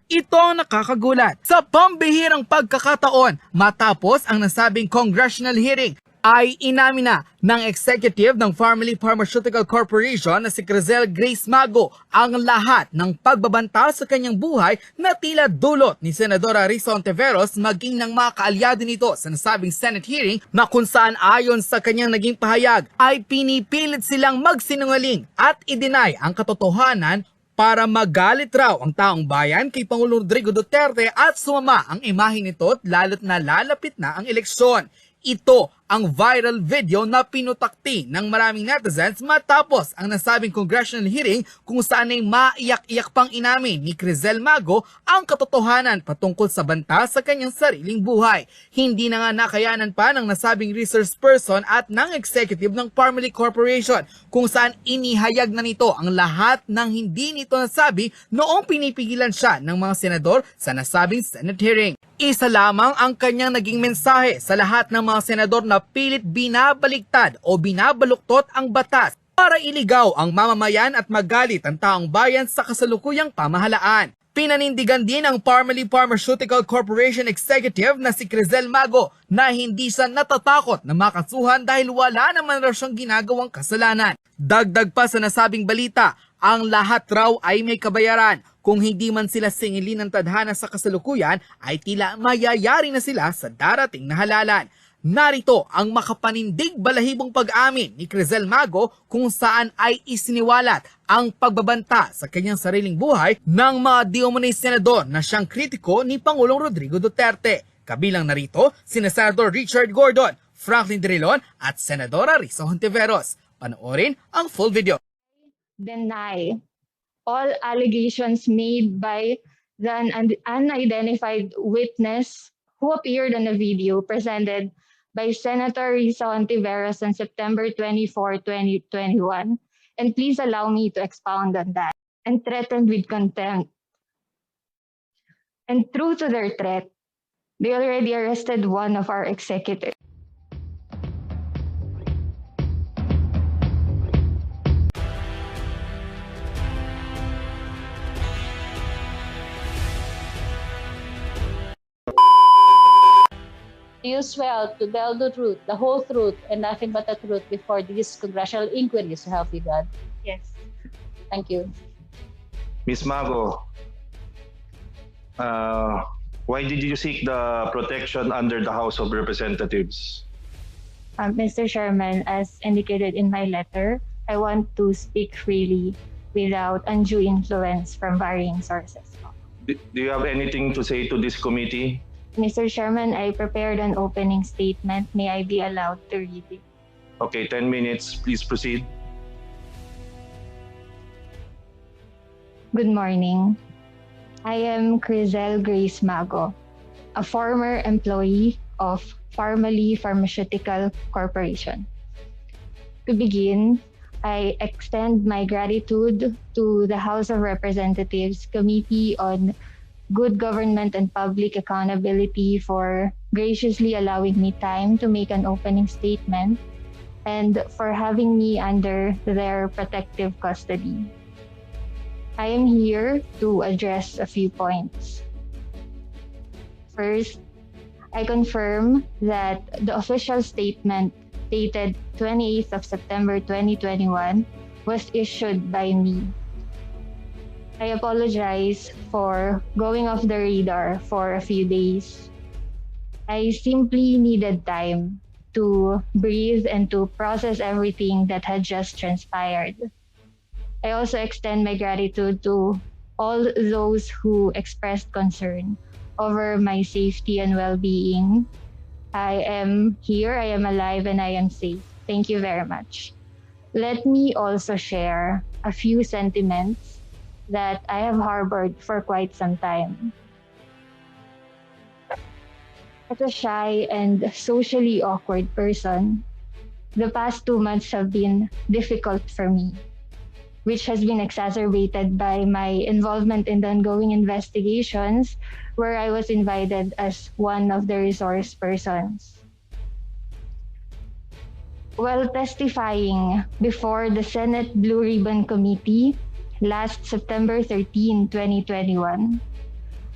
Ito ang nakakagulat. Sa pambihirang pagkakataon, matapos ang nasabing congressional hearing, ay inamin na ng executive ng Family Pharmaceutical Corporation na si Krizle Mago ang lahat ng pagbabanta sa kanyang buhay na tila dulot ni Senadora Hontiveros maging ng mga kaalyado nito sa nasabing Senate hearing na kung saan ayon sa kanyang naging pahayag ay pinipilit silang magsinungaling at i-deny ang katotohanan para magalit raw ang taong bayan kay Pangulong Rodrigo Duterte at sumama ang imahe nito lalo't na lalapit na ang eleksyon. Ito ang viral video na pinutakti ng maraming netizens matapos ang nasabing congressional hearing kung saan ay maiyak-iyak pang inamin ni Krizle Mago ang katotohanan patungkol sa banta sa kanyang sariling buhay. Hindi na nga nakayanan pa ng nasabing resource person at ng executive ng Family Corporation kung saan inihayag na nito ang lahat ng hindi nito nasabi noong pinipigilan siya ng mga senador sa nasabing Senate hearing. Isa lamang ang kanyang naging mensahe sa lahat ng mga senador na pilit binabaligtad o binabaluktot ang batas para iligaw ang mamamayan at magalit ang taong bayan sa kasalukuyang pamahalaan. Pinanindigan din ang Family Pharmaceutical Corporation Executive na si Krizle Mago na hindi siya natatakot na makasuhan dahil wala naman raw siyang ginagawang kasalanan. Dagdag pa sa nasabing balita, ang lahat raw ay may kabayaran. Kung hindi man sila singilin ng tadhana sa kasalukuyan, ay tila mayayari na sila sa darating na halalan. Narito ang makapanindig balahibong pag-amin ni Krizle Mago kung saan ay isiniwalat ang pagbabanta sa kanyang sariling buhay ng mga di-umunay senador na siyang kritiko ni Pangulong Rodrigo Duterte. Kabilang narito sina Senador Richard Gordon, Franklin Drilon at Senadora Hontiveros. Panoorin ang full video. Deny all allegations made by the unidentified witness who appeared on a video presented by Senator Hontiveros on September 24, 2021. And please allow me to expound on that. And threatened with contempt. And true to their threat, they already arrested one of our executives. Do you swear to tell the truth, the whole truth, and nothing but the truth before these congressional inquiries, so help you God? Yes. Thank you. Ms. Mago, why did you seek the protection under the House of Representatives? Mr. Chairman, as indicated in my letter, I want to speak freely without undue influence from varying sources. Do you have anything to say to this committee? Mr. Chairman, I prepared an opening statement. May I be allowed to read it? Okay, 10 minutes. Please proceed. Good morning. I am Krizle Mago, a former employee of Family Pharmaceutical Corporation. To begin, I extend my gratitude to the House of Representatives Committee on Good Government and Public Accountability for graciously allowing me time to make an opening statement and for having me under their protective custody. I am here to address a few points. First, I confirm that the official statement dated 28th of September 2021 was issued by me. I apologize for going off the radar for a few days. I simply needed time to breathe and to process everything that had just transpired. I also extend my gratitude to all those who expressed concern over my safety and well-being. I am here, I am alive, and I am safe. Thank you very much. Let me also share a few sentiments that I have harbored for quite some time. As a shy and socially awkward person, the past 2 months have been difficult for me, which has been exacerbated by my involvement in the ongoing investigations where I was invited as one of the resource persons. While testifying before the Senate Blue Ribbon Committee last September 13, 2021,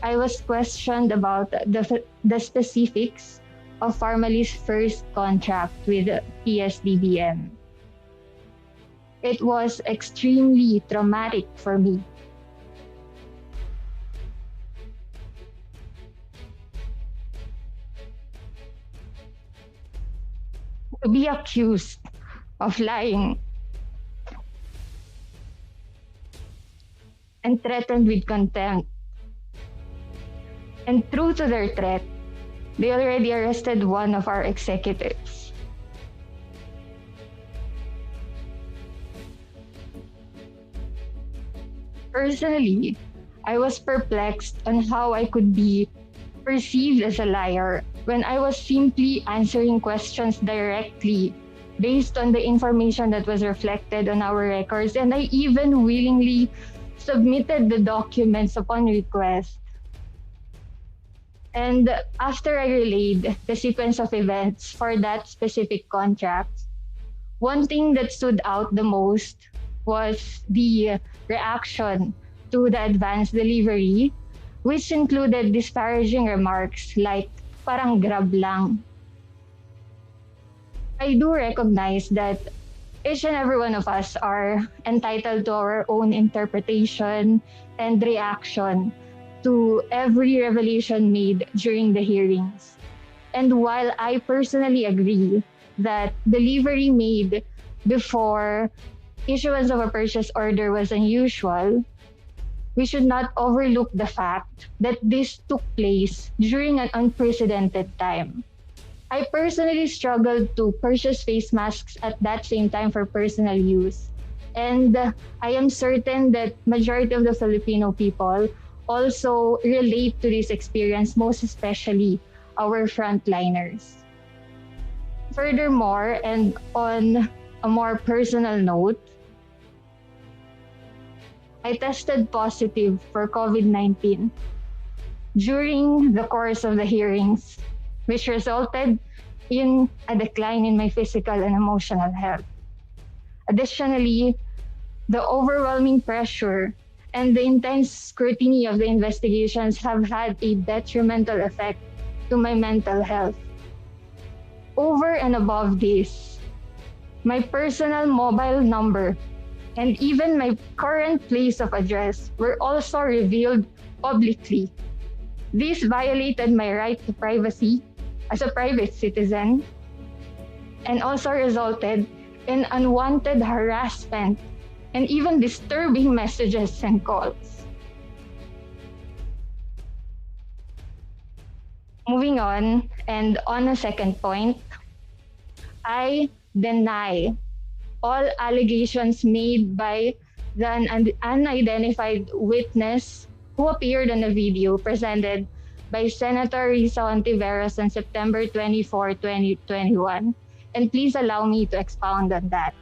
I was questioned about the specifics of Farmali's first contract with PSDBM. It was extremely traumatic for me. To be accused of lying and threatened with contempt. And true to their threat, they already arrested one of our executives. Personally, I was perplexed on how I could be perceived as a liar when I was simply answering questions directly based on the information that was reflected on our records, and I even willingly submitted the documents upon request. And after I relayed the sequence of events for that specific contract, one thing that stood out the most was the reaction to the advanced delivery, which included disparaging remarks like parang grab lang. I do recognize that each and every one of us are entitled to our own interpretation and reaction to every revelation made during the hearings. And while I personally agree that delivery made before issuance of a purchase order was unusual, we should not overlook the fact that this took place during an unprecedented time. I personally struggled to purchase face masks at that same time for personal use. And I am certain that majority of the Filipino people also relate to this experience, most especially our frontliners. Furthermore, and on a more personal note, I tested positive for COVID-19 during the course of the hearings, which resulted in a decline in my physical and emotional health. Additionally, the overwhelming pressure and the intense scrutiny of the investigations have had a detrimental effect to my mental health. Over and above this, my personal mobile number and even my current place of address were also revealed publicly. This violated my right to privacy as a private citizen and also resulted in unwanted harassment and even disturbing messages and calls. Moving on, and on a second point, I deny all allegations made by the unidentified witness who appeared on a video presented by Senator Risa Hontiveros on September 24, 2021. And please allow me to expound on that.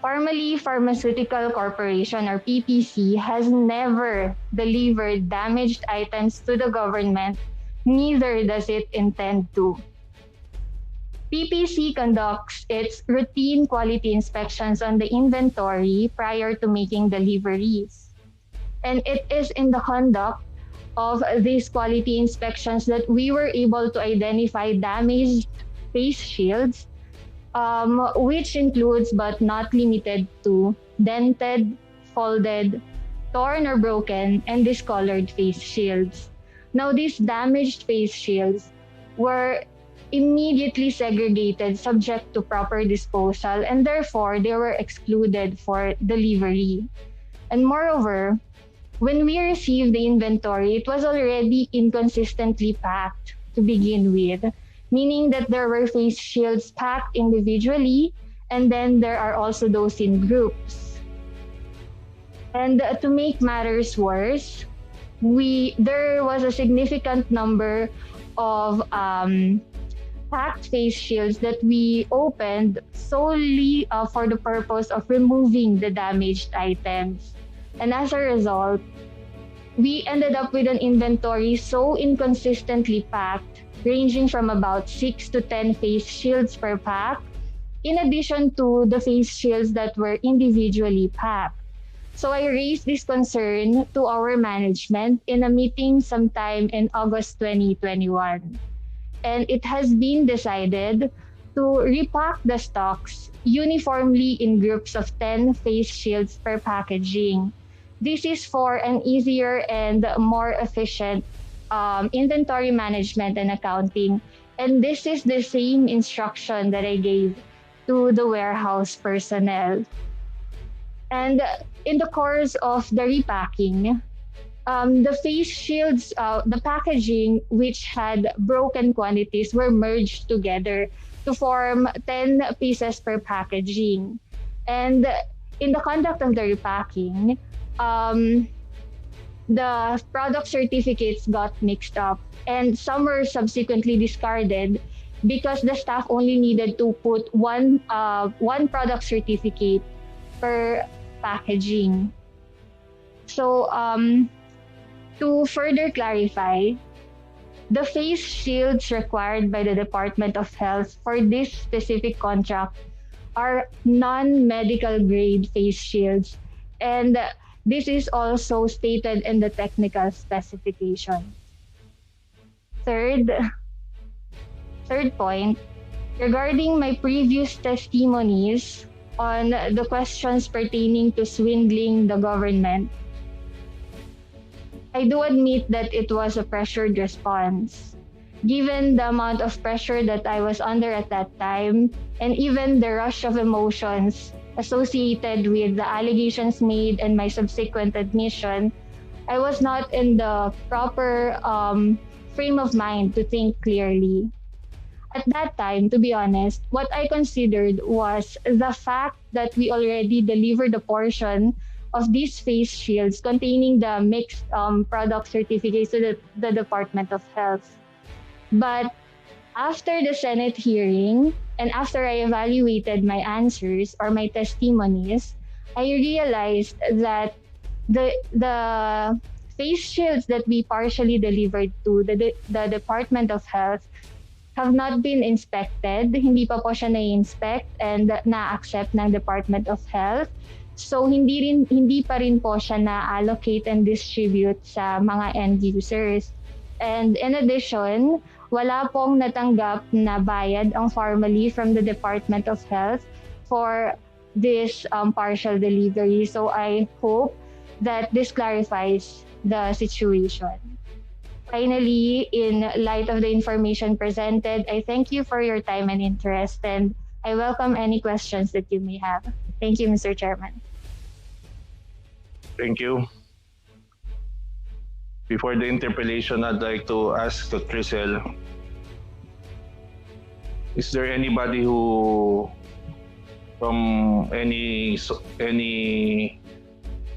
Parmali Pharmaceutical Corporation, or PPC, has never delivered damaged items to the government, neither does it intend to. PPC conducts its routine quality inspections on the inventory prior to making deliveries. And it is in the conduct of these quality inspections that we were able to identify damaged face shields, which includes but not limited to dented, folded, torn or broken, and discolored face shields. Now, these damaged face shields were immediately segregated subject to proper disposal, and therefore they were excluded for delivery. And moreover, when we received the inventory, it was already inconsistently packed to begin with, meaning that there were face shields packed individually, and then there are also those in groups. And to make matters worse, there was a significant number of packed face shields that we opened solely for the purpose of removing the damaged items. And as a result, we ended up with an inventory so inconsistently packed, ranging from about 6 to 10 face shields per pack, in addition to the face shields that were individually packed. So I raised this concern to our management in a meeting sometime in August 2021. And it has been decided to repack the stocks uniformly in groups of 10 face shields per packaging. This is for an easier and more efficient inventory management and accounting. And this is the same instruction that I gave to the warehouse personnel. And in the course of the repacking, the face shields, the packaging which had broken quantities were merged together to form 10 pieces per packaging. And in the conduct of the repacking, the product certificates got mixed up and some were subsequently discarded because the staff only needed to put one product certificate per packaging. So to further clarify, the face shields required by the Department of Health for this specific contract are non-medical grade face shields, and this is also stated in the technical specification. Third point, regarding my previous testimonies on the questions pertaining to swindling the government, I do admit that it was a pressured response. Given the amount of pressure that I was under at that time, and even the rush of emotions associated with the allegations made and my subsequent admission, I was not in the proper frame of mind to think clearly. At that time, to be honest, what I considered was the fact that we already delivered a portion of these face shields containing the mixed product certificates to the Department of Health. But after the Senate hearing and after I evaluated my answers or my testimonies, I realized that the face shields that we partially delivered to the Department of Health have not been inspected. Hindi pa po siya na-inspect and na-accept ng Department of Health. So hindi pa rin po siya na-allocate and distribute sa mga end users. And in addition, wala pong natanggap na bayad ang formally from the Department of Health for this partial delivery. So I hope that this clarifies the situation. Finally, in light of the information presented, I thank you for your time and interest, and I welcome any questions that you may have. Thank you, Mr. Chairman. Thank you. Before the interpellation, I'd like to ask Krizle, is there anybody who from any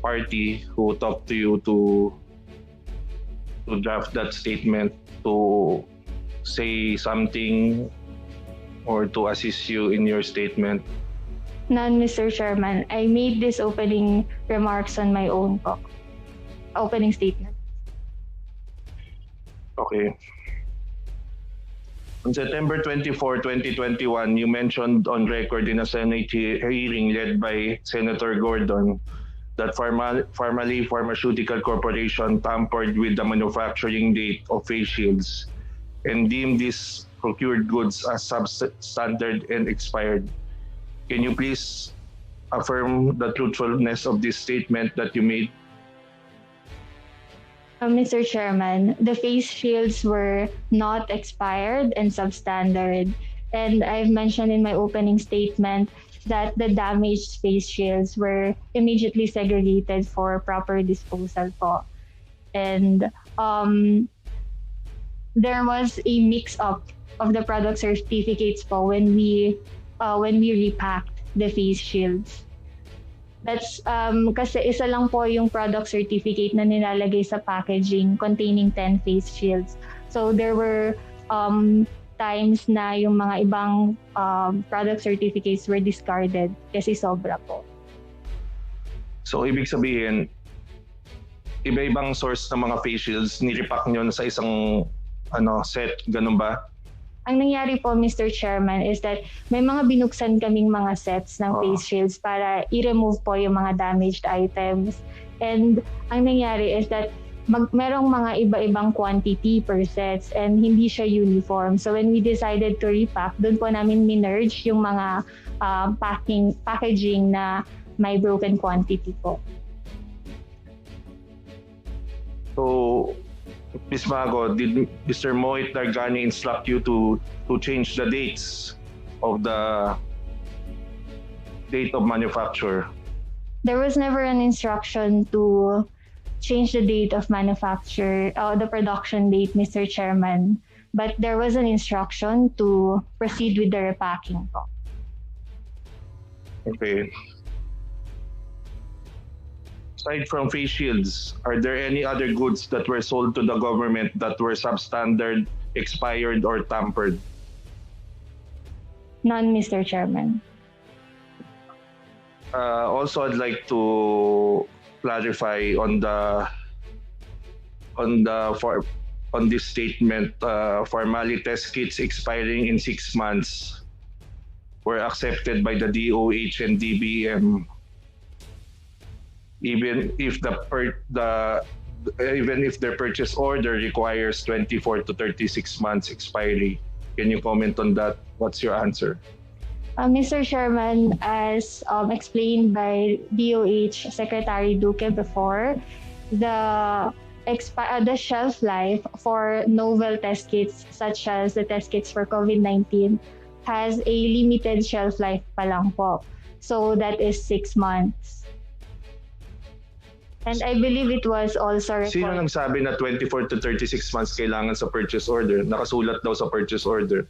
party who talked to you to draft that statement, to say something or to assist you in your statement? None, Mr. Chairman. I made this opening remarks on my own opening statement. Okay. On September 24, 2021, you mentioned on record in a Senate hearing led by Senator Gordon that Pharmaly Pharmaceutical Corporation tampered with the manufacturing date of face shields and deemed these procured goods as substandard and expired. Can you please affirm the truthfulness of this statement that you made? Mr. Chairman, the face shields were not expired and substandard. And I've mentioned in my opening statement that the damaged face shields were immediately segregated for proper disposal po. And there was a mix-up of the product certificates po when we repacked the face shields. That's kasi isa lang po yung product certificate na nilalagay sa packaging containing 10 face shields. So there were times na yung mga ibang product certificates were discarded kasi sobra po. So ibig sabihin, iba-ibang source ng mga face shields, nirepack nyo sa isang set, ganun ba? Ang nangyari po, Mr. Chairman, is that may mga binuksan kaming mga sets ng face shields para i-remove po yung mga damaged items. And ang nangyari is that merong mga iba-ibang quantity per sets and hindi siya uniform. So when we decided to repack, doon po namin minerge yung mga packaging na may broken quantity po. So, Ms. Mago, did Mr. Moit Dargani instruct you to change the dates of the date of manufacture? There was never an instruction to change the date of manufacture, the production date, Mr. Chairman. But there was an instruction to proceed with the repacking po. Okay. Aside from face shields, are there any other goods that were sold to the government that were substandard, expired, or tampered? None, Mr. Chairman. Also, I'd like to clarify on this statement. Formality test kits expiring in 6 months were accepted by the DOH and DBM, even if their purchase order requires 24 to 36 months expiry. Can you comment on that? What's your answer? Mr. Chairman, as explained by DOH Secretary Duque before, the shelf life for novel test kits, such as the test kits for COVID-19, has a limited shelf life pa lang po. So that is 6 months. And I believe it was also Sino recorded. nagsabi na 24 to 36 months kailangan sa purchase order? Nakasulat daw sa purchase order.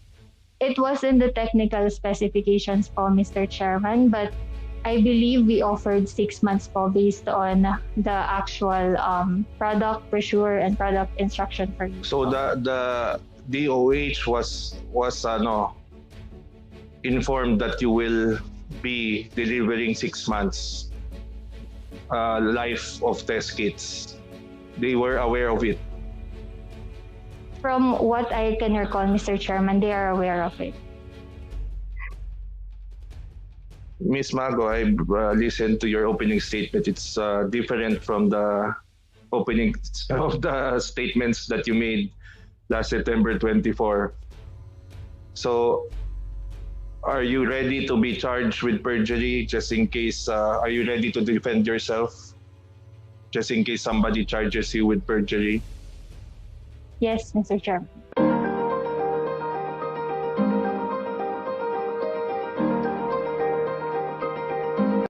It was in the technical specifications po, Mr. Chairman, but I believe we offered 6 months po based on the actual product brochure and product instruction for use. So the DOH was informed that you will be delivering 6 months life of test kits. They were aware of it. From what I can recall, Mr. Chairman, they are aware of it. Ms. Mago, I listened to your opening statement. It's different from the opening of the statements that you made last September 24. So, are you ready to be charged with perjury just in case? Are you ready to defend yourself just in case somebody charges you with perjury? Yes, Mr. Chairman.